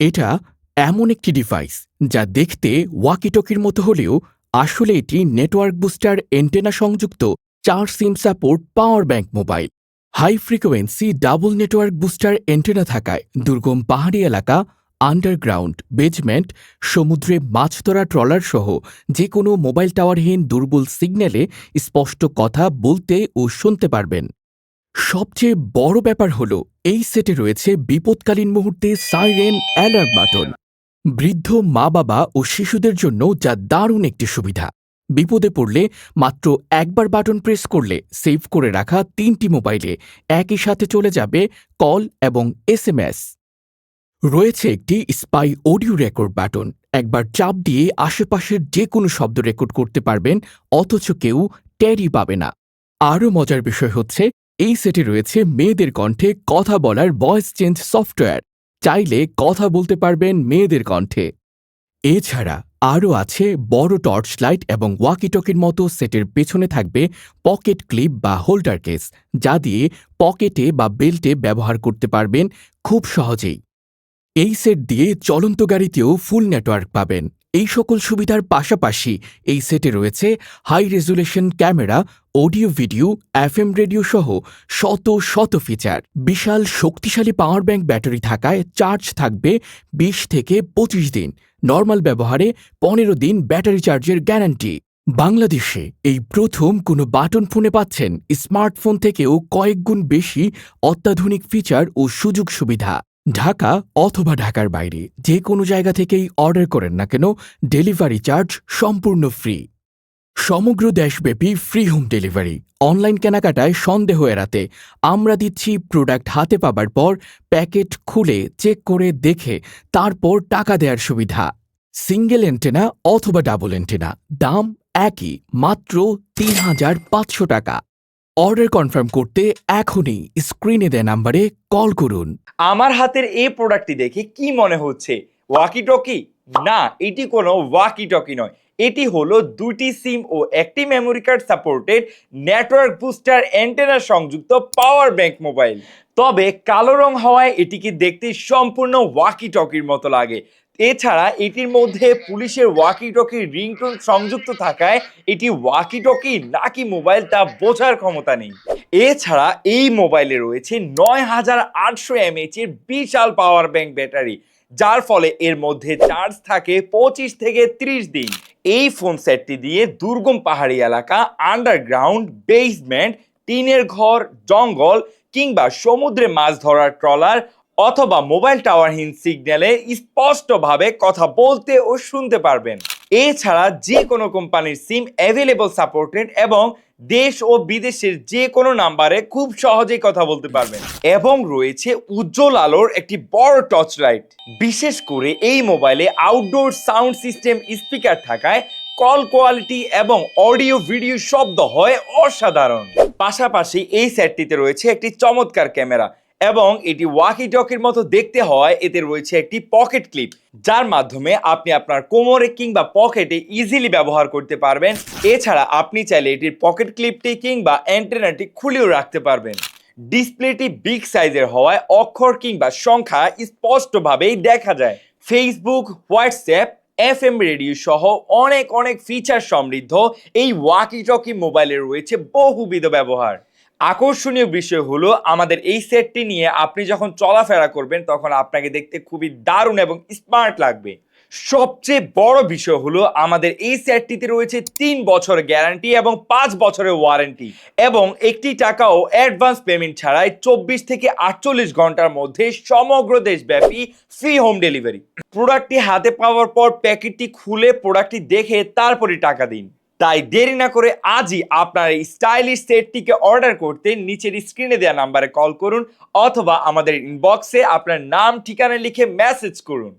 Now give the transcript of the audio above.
এটা এমন একটি ডিভাইস যা দেখতে ওয়াকিটকির মতো হলেও আসলে এটি নেটওয়ার্ক বুস্টার এন্টেনা সংযুক্ত ৪ SIM support power bank mobile. High frequency double network booster antenna থাকায় দুর্গম পাহাড়ি এলাকা, আন্ডারগ্রাউন্ড, বেজমেন্ট, সমুদ্রে মাছ ধরা ট্রলার সহ যে কোনো মোবাইল টাওয়ারহীন দুর্বল সিগন্যালে স্পষ্ট কথা বলতে ও শুনতে পারবেন। সবচেয়ে বড় ব্যাপার হলো এই সেটে রয়েছে বিপদকালীন মুহূর্তে সাইরেন অ্যালার্ট বাটন। বৃদ্ধ মা-বাবা ও শিশুদের জন্য যা দারুণ একটি সুবিধা। বিপদে পড়লে মাত্র একবার বাটন প্রেস করলে সেভ করে রাখা ৩টি মোবাইলে একই সাথে চলে যাবে কল এবং এসএমএস। রয়েছে একটি স্পাই অডিও রেকর্ড বাটন। একবার চাপ দিয়ে আশেপাশের যে কোনো শব্দ রেকর্ড করতে পারবেন, অথচ কেউ টেরই পাবে না। আরও মজার বিষয় হচ্ছে এই সেটে রয়েছে মেয়েদের কণ্ঠে কথা বলার ভয়েস চেঞ্জ সফটওয়্যার। চাইলে কথা বলতে পারবেন মেয়েদের কণ্ঠে। এছাড়া আরও আছে বড় টর্চ লাইট এবং ওয়াকিটকির মতো সেটের পেছনে থাকবে পকেট ক্লিপ বা হোল্ডার কেস, যা দিয়ে পকেটে বা বেল্টে ব্যবহার করতে পারবেন খুব সহজেই। এই সেট দিয়ে চলন্ত গাড়িতেও ফুল নেটওয়ার্ক পাবেন। এই সকল সুবিধার পাশাপাশি এই সেটে রয়েছে high resolution camera, audio video, FM radio সহ শত শত ফিচার। বিশাল শক্তিশালী পাওয়ার ব্যাংক ব্যাটারি থাকায় চার্জ থাকবে ২০ থেকে ২৫ দিন। নর্মাল ব্যবহারে ১৫ দিন ব্যাটারি চার্জের গ্যারান্টি। বাংলাদেশে এই প্রথম কোনো বাটন ফোনে পাচ্ছেন স্মার্টফোন থেকেও কয়েক গুণ বেশি অত্যাধুনিক ফিচার ও সুযোগ সুবিধা। ঢাকা অথবা ঢাকার বাইরে যে কোনো জায়গা থেকেই অর্ডার করেন না কেন, ডেলিভারি চার্জ সম্পূর্ণ ফ্রি। সমগ্র দেশব্যাপী ফ্রি হোম ডেলিভারি। অনলাইন কেনাকাটায় সন্দেহ এড়াতে আমরা দিচ্ছি প্রোডাক্ট হাতে পাবার পর প্যাকেট খুলে চেক করে দেখে তারপর টাকা দেওয়ার সুবিধা। সিঙ্গেল এন্টেনা অথবা ডাবল এন্টেনা, দাম একই, মাত্র ৩,৫০০ টাকা। অর্ডার কনফার্ম করতে এখনই স্ক্রিনে দেয়া নাম্বারে কল করুন। আমার হাতের এই প্রোডাক্টটি দেখে কি মনে হচ্ছে? Walkie talkie? না, এটি কোনো ওয়াকি টকি নয়। এটি হলো ২টি সিম ও একটি memory card supported network booster antenna সংযুক্ত পাওয়ার ব্যাংক মোবাইল। তবে কালো রং হওয়ায় এটিকে দেখতে সম্পূর্ণ ওয়াকি টকির মতো লাগে। এছাড়া এটির মধ্যে পুলিশের ওয়াকি টকির রিংটোন সংযুক্ত থাকায় এটি ওয়াকি টকি নাকি মোবাইল তা বোঝার ক্ষমতা নেই। এছাড়া এই মোবাইলে রয়েছে ৯,৮০০ এমএএইচ এর বিশাল পাওয়ার ব্যাংক ব্যাটারি, যার ফলে এর মধ্যে চার্জ থাকে ২৫ থেকে ৩০ দিন। এই ফোন সেটটি দিয়ে দুর্গম পাহাড়ি এলাকা, আন্ডারগ্রাউন্ড, বেসমেন্ট, টিনের ঘর, জঙ্গল কিংবা সমুদ্রে মাছ ধরার ট্রলার অথবা মোবাইল টাওয়ারহীন সিগন্যালে স্পষ্টভাবে কথা বলতে ও শুনতে পারবেন। এছাড়া যে কোনো কোম্পানির সিম অ্যাভেলেবল সাপোর্টেড এবং দেশ ও বিদেশের যে কোনো নাম্বারে খুব সহজেই কথা বলতে পারবেন। এবং রয়েছে উজ্জ্বল আলোর একটি বড় টর্চ লাইট। বিশেষ করে এই মোবাইলে আউটডোর সাউন্ড সিস্টেম স্পিকার থাকায় কল কোয়ালিটি এবং অডিও ভিডিও শব্দ হয় অসাধারণ। পাশাপাশি এই সেটটিতে রয়েছে একটি চমৎকার ক্যামেরা এবং এটি ওয়াকি টকির মতো দেখতে হওয়ায় এতে রয়েছে একটি পকেট ক্লিপ, যার মাধ্যমে আপনি আপনার কোমরে কিংবা পকেটে ইজিলি ব্যবহার করতে পারবেন। এছাড়া আপনি চাইলে এটির পকেট ক্লিপটি কিংবা অ্যান্টেনাটি খুলেও রাখতে পারবেন। ডিসপ্লেটি বিগ সাইজের হওয়ায় অক্ষর কিংবা সংখ্যা স্পষ্টভাবেই দেখা যায়। ফেসবুক, হোয়াটসঅ্যাপ, এফএম রেডিও সহ অনেক অনেক ফিচার সমৃদ্ধ এই ওয়াকি টকি মোবাইলে রয়েছে বহুবিধ ব্যবহার। আকর্ষণীয় বিষয় হলো আমাদের এই সেটটি নিয়ে আপনি যখন চলাফেরা করবেন তখন আপনাকে দেখতে খুবই দারুণ এবং স্মার্ট লাগবে। সবচেয়ে বড় বিষয় হলো আমাদের এই সেটটিতে রয়েছে ৩ বছর গ্যারান্টি এবং ৫ বছরের ওয়ারেন্টি এবং একটি টাকাও অ্যাডভান্স পেমেন্ট ছাড়াই ২৪ থেকে ৪৮ ঘন্টার মধ্যে সমগ্র দেশব্যাপী ফ্রি হোম ডেলিভারি। প্রোডাক্টটি হাতে পাওয়ার পর প্যাকেটটি খুলে প্রোডাক্টটি দেখে তারপরই টাকা দিন। তাই দেরি না করে আজই আপনার এই স্টাইলিশ সেটটিকে অর্ডার করতে নিচের স্ক্রিনে দেওয়া নাম্বারে কল করুন অথবা আমাদের ইনবক্সে আপনার নাম ঠিকানা লিখে মেসেজ করুন।